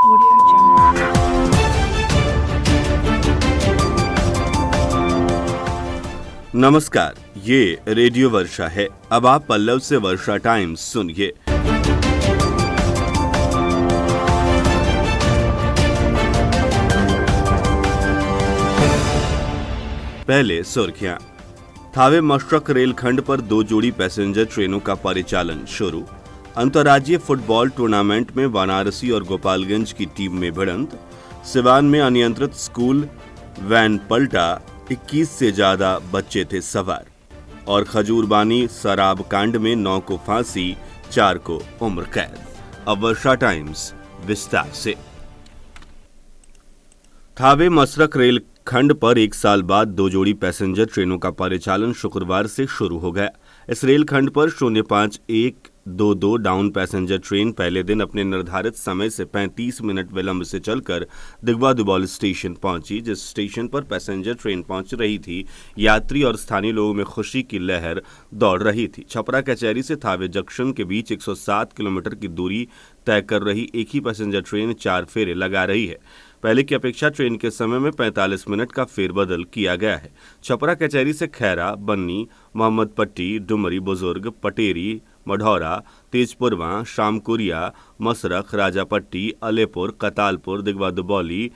Audio Jungle. नमस्कार, ये radio वर्षा है। अब आप पल्लव से वर्षा टाइम्स सुनिए। पहले सुर्खियां। थावे मशरक रेलखंड पर 2 जोड़ी पैसेंजर ट्रेनों का परिचालन शुरू। अंतर्राज्यीय फुटबॉल टूर्नामेंट में वाराणसी और गोपालगंज की टीम में भिड़ंत। सिवान में अनियंत्रित स्कूल वैन पलटा, 21 से ज्यादा बच्चे थे सवार। और खजूरबानी शराब कांड में 9 को फांसी, 4 को उम्र कैद। अब वर्षा टाइम्स विस्तार से। थावे मशरक रेल खंड पर 1 साल बाद 2 जोड़ी पैसेंजर ट्रेनों का परिचालन शुक्रवार से शुरू हो गया। इस रेलखंड पर 05-122 डाउन पैसेंजर ट्रेन पहले दिन अपने निर्धारित समय से 35 मिनट विलंब से चलकर दिगवा दुबौली स्टेशन पहुंची। जिस स्टेशन पर पैसेंजर ट्रेन पहुंच रही थी, यात्री और स्थानीय लोगों में खुशी की लहर दौड़ रही थी। छपरा कचहरी से थावे जंक्शन के बीच 107 किलोमीटर की दूरी तय कर रही एक ही पैसेंजर ट्रेन 4 फेरे लगा रही है। पहले की अपेक्षा ट्रेन के समय में 45 मिनट का फेरबदल किया गया है। छपरा कचहरी से खैरा, बन्नी, मोहम्मद पट्टी, डुमरी बुजुर्ग, पटेरी, मढ़ौरा, तेजपुरवा, शामकुरिया, मसरख, राजापट्टी, अलेपुर, कतालपुर, दिगवा दुबौली,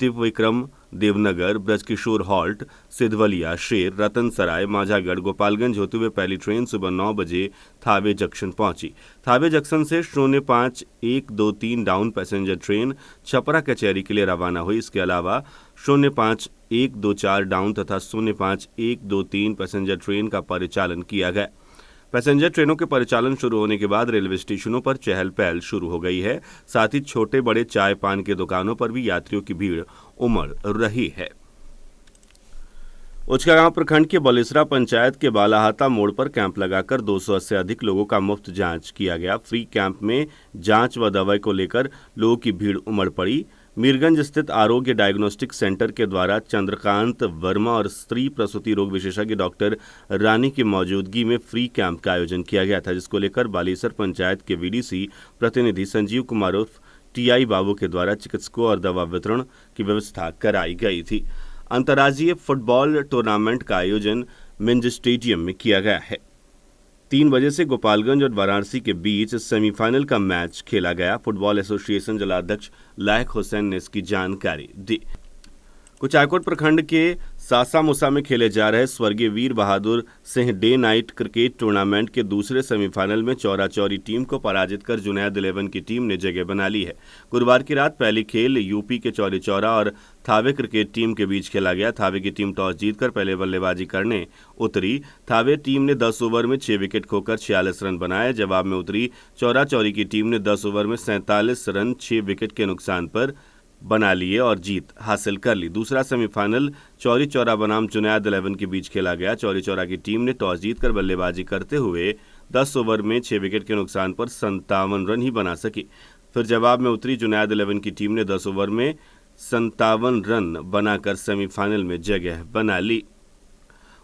त्रिविक्रम, देवनगर, ब्रजकिशोर हॉल्ट, सिद्धवलिया, शेर, रतनसराय, माझागढ़, गोपालगंज होते हुए पहली ट्रेन सुबह 9 बजे थावे जंक्शन पहुंची। थावे जंक्शन से 05-123 डाउन पैसेंजर ट्रेन छपरा कचहरी के लिए रवाना हुई। इसके अलावा 05-124 डाउन तथा 05-123 पैसेंजर ट्रेन का परिचालन किया गया। पैसेंजर ट्रेनों के परिचालन शुरू होने के बाद रेलवे स्टेशनों पर चहल पहल शुरू हो गई है। साथ ही छोटे बड़े चाय पान के दुकानों पर भी यात्रियों की भीड़ उमड़ रही है। उचकागांव प्रखंड के बलिसरा पंचायत के बालाहाता मोड़ पर कैंप लगाकर 200 से अधिक लोगों का मुफ्त जांच किया गया। फ्री कैंप में जांच व दवाई को लेकर लोगों की भीड़ उमड़ पड़ी। मीरगंज स्थित आरोग्य डायग्नोस्टिक सेंटर के द्वारा चंद्रकांत वर्मा और स्त्री प्रसूति रोग विशेषज्ञ डॉक्टर रानी की मौजूदगी में फ्री कैंप का आयोजन किया गया था, जिसको लेकर बालेसर पंचायत के वीडीसी प्रतिनिधि संजीव कुमार उर्फ टीआई बाबू के द्वारा चिकित्सकों और दवा वितरण की व्यवस्था कराई गई थी। अंतर्राज्यीय फुटबॉल टूर्नामेंट का आयोजन मिंज स्टेडियम में किया गया है। 3 बजे से गोपालगंज और वाराणसी के बीच सेमीफाइनल का मैच खेला गया। फुटबॉल एसोसिएशन जिलाध्यक्ष लायक हुसैन ने इसकी जानकारी दी। कुचायकोट प्रखंड के सासा मुसा में खेले जा रहे स्वर्गीय Veer Bahadur Singh day night cricket tournament के दूसरे सेमीफाइनल में चौरा चौरी टीम को पराजित कर जुनैद 11 की टीम ने जगह बना ली है। गुरुवार की रात पहली खेल यूपी के चौरी चौरा और थावे क्रिकेट टीम के बीच खेला गया। थावे की टीम टॉस जीतकर पहले बल्लेबाजी करने उतरी। थावे टीम ने 10 ओवर में 6 विकेट खोकर 46 रन बनाए। जवाब में उतरी चौरा चौरी की टीम ने 10 ओवर में 47 रन 6 विकेट के नुकसान पर बना लिए और जीत हासिल कर ली। दूसरा सेमीफाइनल चौरी चौरा बनाम जुनैद 11 के बीच खेला गया। चौरी चौरा की टीम ने टॉस जीतकर बल्लेबाजी करते हुए 10 ओवर में 6 विकेट के नुकसान पर 57 रन ही बना सकी। फिर जवाब में उतरी जुनैद 11 की टीम ने 10 ओवर में 57 रन बनाकर सेमीफाइनल में जगह बना ली।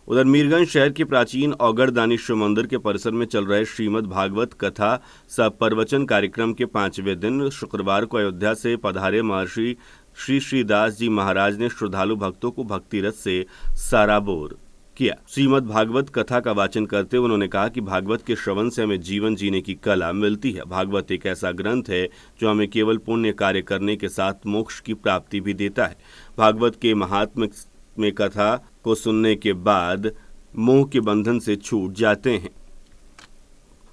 उधर मीरगंज शहर के प्राचीन औगड़दानी शिव मंदिर के परिसर में चल रहे श्रीमद् भागवत कथा सप्रवचन कार्यक्रम के 5वें दिन शुक्रवार को अयोध्या से पधारे महर्षि श्री श्रीदास जी महाराज ने श्रद्धालु भक्तों को भक्ति रस से सराबोर किया। श्रीमद् भागवत कथा का वाचन करते हुए उन्होंने कहा कि भागवत के श्रवण से हमें जीवन जीने की कला मिलती है। भागवत एक ऐसा ग्रंथ है जो हमें केवल पुण्य कार्य करने के साथ मोक्ष की प्राप्ति भी देता है। भागवत के महात्म्य में कथा को सुनने के बाद मोह के बंधन से छूट जाते हैं।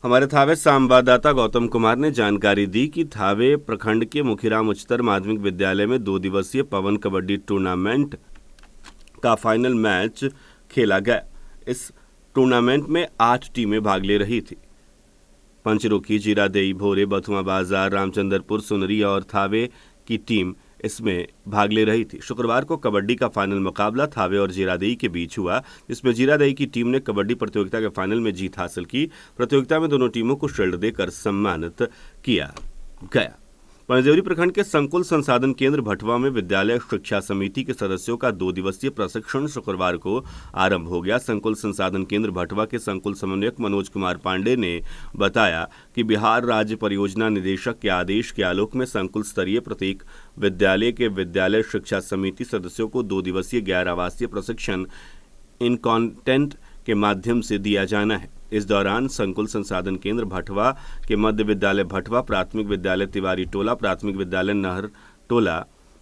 हमारे थावे संवाददाता गौतम कुमार ने जानकारी दी कि थावे प्रखंड के मुखीराम उच्चतर माध्यमिक विद्यालय में 2 दिवसीय पवन कबड्डी टूर्नामेंट का फाइनल मैच खेला गया। इस टूर्नामेंट में 8 टीमें भाग ले रही थी। पंचरुखी, जीरादेई, भोरे, बथुआ बाजार, रामचंद्रपुर, सुनरी और थावे की टीम इसमें भाग ले रही थी। शुक्रवार को कबड्डी का फाइनल मुकाबला थावे और जीरादेई के बीच हुआ, जिसमें जीरादेई की टीम ने कबड्डी प्रतियोगिता के फाइनल में जीत हासिल की। प्रतियोगिता में दोनों टीमों को शील्ड देकर सम्मानित किया गया। पंजदेवरी प्रखंड के संकुल संसाधन केंद्र भटवा में विद्यालय शिक्षा समिति के सदस्यों का 2 दिवसीय प्रशिक्षण शुक्रवार को आरंभ हो गया। संकुल संसाधन केंद्र भटवा के संकुल समन्वयक मनोज कुमार पांडे ने बताया कि बिहार राज्य परियोजना निदेशक के आदेश के आलोक में संकुल स्तरीय प्रत्येक विद्यालय के विद्यालय शिक्षा समिति सदस्यों को 2 दिवसीय गैर आवासीय प्रशिक्षण इन कंटेंट के माध्यम से दिया जाना है। इस दौरान संकुल संसाधन केंद्र भटवा के मध्य विद्यालय भटवा, प्राथमिक विद्यालय तिवारी टोला, प्राथमिक विद्यालय नहर टोला,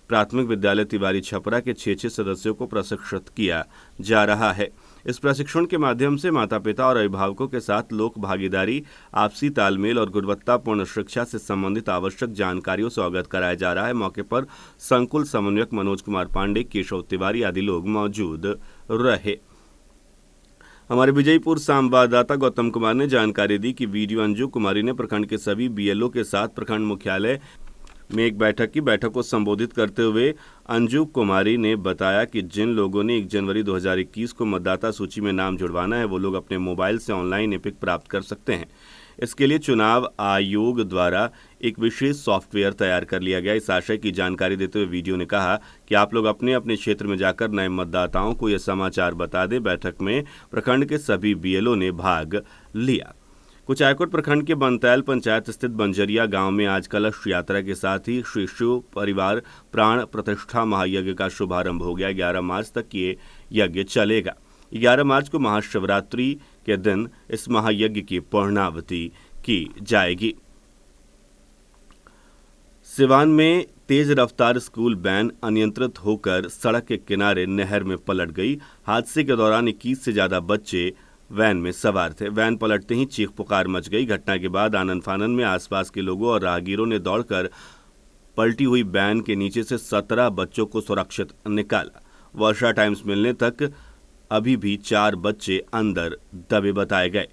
प्राथमिक विद्यालय तिवारी छपरा के 6 सदस्यों को प्रशिक्षित किया जा रहा है। इस प्रशिक्षण के माध्यम से माता पिता और अभिभावकों के साथ लोक भागीदारी, आपसी तालमेल और गुणवत्तापूर्ण शिक्षा से संबंधित आवश्यक जानकारियों से अवगत कराया जा रहा है। मौके पर संकुल समन्वयक मनोज कुमार पांडे, केशव तिवारी आदि लोग मौजूद रहे। हमारे विजयपुर संवाददाता गौतम कुमार ने जानकारी दी कि वीडियो अंजू कुमारी ने प्रखंड के सभी बीएलओ के साथ प्रखंड मुख्यालय में एक बैठक को संबोधित करते हुए अंजू कुमारी ने बताया कि जिन लोगों ने 1 जनवरी 2021 को मतदाता सूची में नाम जुड़वाना है वो लोग अपने मोबाइल से ऑनलाइन एपिक प्राप्त कर सकते हैं। इसके लिए चुनाव आयोग द्वारा एक विशेष सॉफ्टवेयर तैयार कर लिया गया। इस आशय की जानकारी देते हुए वीडियो ने कहा कि आप लोग अपने अपने क्षेत्र में जाकर नए मतदाताओं को यह समाचार बता दें। बैठक में प्रखंड के सभी बीएलओ ने भाग लिया। कुचायकोट प्रखंड के बनतैल पंचायत स्थित बंजरिया गांव में आज कलश यात्रा के साथ ही श्री शिव परिवार प्राण प्रतिष्ठा महायज्ञ का शुभारंभ हो गया। 11 मार्च तक ये यज्ञ चलेगा। 11 मार्च को महाशिवरात्रि के दिन इस महायज्ञ की पूर्णाहुति की जाएगी। सिवान में तेज रफ्तार स्कूल वैन अनियंत्रित होकर सड़क के किनारे नहर में पलट गई। हादसे के दौरान 21 से ज्यादा बच्चे वैन में सवार थे। वैन पलटते ही चीख पुकार मच गई। घटना के बाद आनन फानन में आसपास के लोगों और राहगीरों ने दौड़कर पलटी हुई वैन के नीचे से 17 बच्चों को सुरक्षित निकाला। वर्षा टाइम्स मिलने तक अभी भी 4 बच्चे अंदर दबे बताए गए।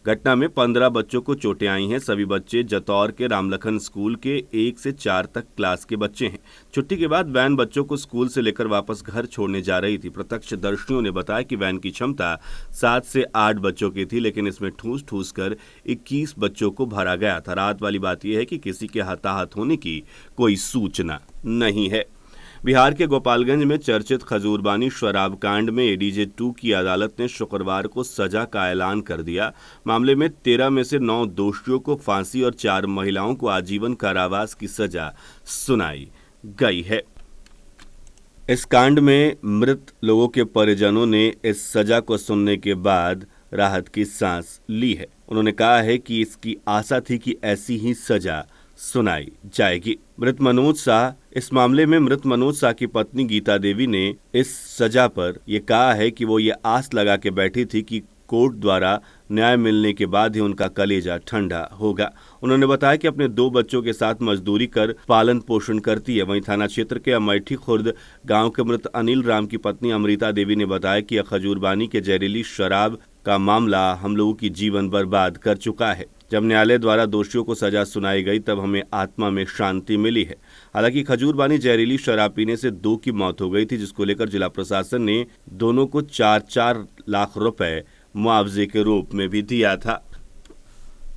घटना में 15 बच्चों को चोटें आई हैं। सभी बच्चे जतौर के रामलखन स्कूल के 1 से 4 तक क्लास के बच्चे हैं। छुट्टी के बाद वैन बच्चों को स्कूल से लेकर वापस घर छोड़ने जा रही थी। प्रत्यक्षदर्शियों ने बताया कि वैन की क्षमता 7 से 8 बच्चों की थी, लेकिन इसमें ठूस कर 21 बच्चों को भरा गया था। राहत वाली बात यह है कि किसी के हताहत होने की कोई सूचना नहीं है। बिहार के गोपालगंज में चर्चित खजूरबानी शराब कांड में एडीजे 2 की अदालत ने शुक्रवार को सजा का ऐलान कर दिया। मामले में 13 में से 9 दोषियों को फांसी और 4 महिलाओं को आजीवन कारावास की सजा सुनाई गई है। इस कांड में मृत लोगों के परिजनों ने इस सजा को सुनने के बाद राहत की सांस ली है। उन्होंने कहा है कि इसकी आशा थी कि ऐसी ही सजा सुनाई जाएगी। इस मामले में मृत मनोज शाह की पत्नी गीता देवी ने इस सजा पर यह कहा है कि वो ये आस लगा के बैठी थी कि कोर्ट द्वारा न्याय मिलने के बाद ही उनका कलेजा ठंडा होगा। उन्होंने बताया कि अपने 2 बच्चों के साथ मजदूरी कर पालन पोषण करती है। वहीं थाना क्षेत्र के अमैठी खुर्द गांव के मृत अनिल राम की पत्नी अमृता देवी ने बताया कि यह खजूरबानी के जहरीली शराब का मामला हम लोगों की जीवन बर्बाद कर चुका है। जब न्यायालय द्वारा दोषियों को सजा सुनाई गई तब हमें आत्मा में शांति मिली है। हालांकि खजूरबानी जहरीली शराब पीने से 2 की मौत हो गई थी, जिसको लेकर जिला प्रशासन ने दोनों को 4-4 लाख रुपए मुआवजे के रूप में भी दिया था।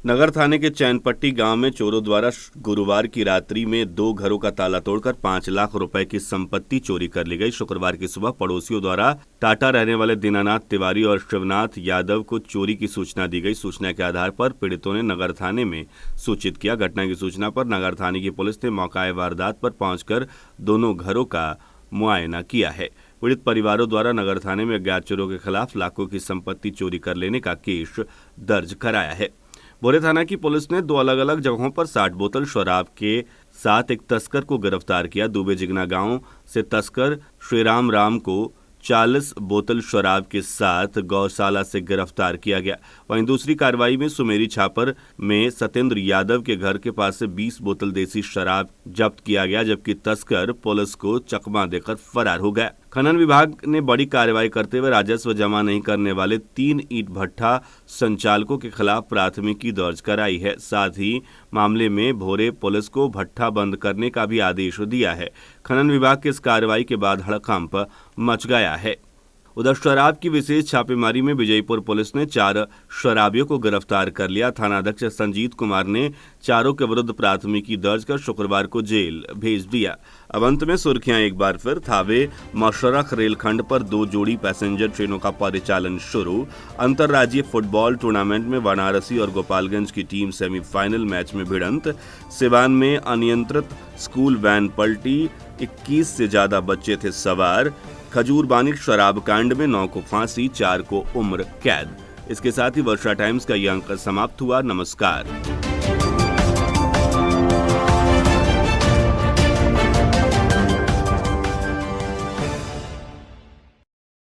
नगर थाने के चैनपट्टी गांव में चोरों द्वारा गुरुवार की रात्रि में 2 घरों का ताला तोड़कर 5 लाख रुपए की संपत्ति चोरी कर ली गई। शुक्रवार की सुबह पड़ोसियों द्वारा टाटा रहने वाले दीनानाथ तिवारी और शिवनाथ यादव को चोरी की सूचना दी गई। सूचना के आधार पर पीड़ितों ने नगर थाने में सूचित किया। घटना की सूचना पर नगर थाने की पुलिस ने मौका वारदात पर पहुंचकर दोनों घरों का मुआयना किया है। पीड़ित परिवारों द्वारा नगर थाने में अज्ञात चोरों के खिलाफ लाखों की संपत्ति चोरी कर लेने का केस दर्ज कराया है। बोरे थाना की पुलिस ने 2 अलग अलग जगहों पर 60 बोतल शराब के साथ एक तस्कर को गिरफ्तार किया। दुबे जिगना गांव से तस्कर श्रीराम राम को 40 बोतल शराब के साथ गौशाला से गिरफ्तार किया गया। वहीं दूसरी कार्रवाई में सुमेरी छापर में सत्येंद्र यादव के घर के पास से 20 बोतल देसी शराब जब्त किया गया, जबकि तस्कर पुलिस को चकमा देकर फरार हो गया। खनन विभाग ने बड़ी कार्रवाई करते हुए राजस्व जमा नहीं करने वाले 3 ईंट भट्ठा संचालकों के खिलाफ प्राथमिकी दर्ज कराई है। साथ ही मामले में भोरे पुलिस को भट्ठा बंद करने का भी आदेश दिया है। खनन विभाग की इस कार्रवाई के बाद हड़कंप मच गया है। उधर शराब की विशेष छापेमारी में विजयपुर पुलिस ने 4 शराबियों को गिरफ्तार कर लिया। थानाध्यक्ष संजीत कुमार ने चारों के विरुद्ध प्राथमिकी दर्ज कर शुक्रवार को जेल भेज दिया। अब अंत में सुर्खियां एक बार फिर। थावे मशरख रेलखंड पर 2 जोड़ी पैसेंजर ट्रेनों का परिचालन शुरू। अंतर्राज्यीय फुटबॉल टूर्नामेंट में वाराणसी और गोपालगंज की टीम सेमीफाइनल मैच में भिड़ंत। सिवान में अनियंत्रित स्कूल वैन पलटी, 21 से ज्यादा बच्चे थे सवार। खजूरबानी शराब कांड में 9 को फांसी, 4 को उम्र कैद। इसके साथ ही वर्षा टाइम्स का यह अंक समाप्त हुआ। नमस्कार।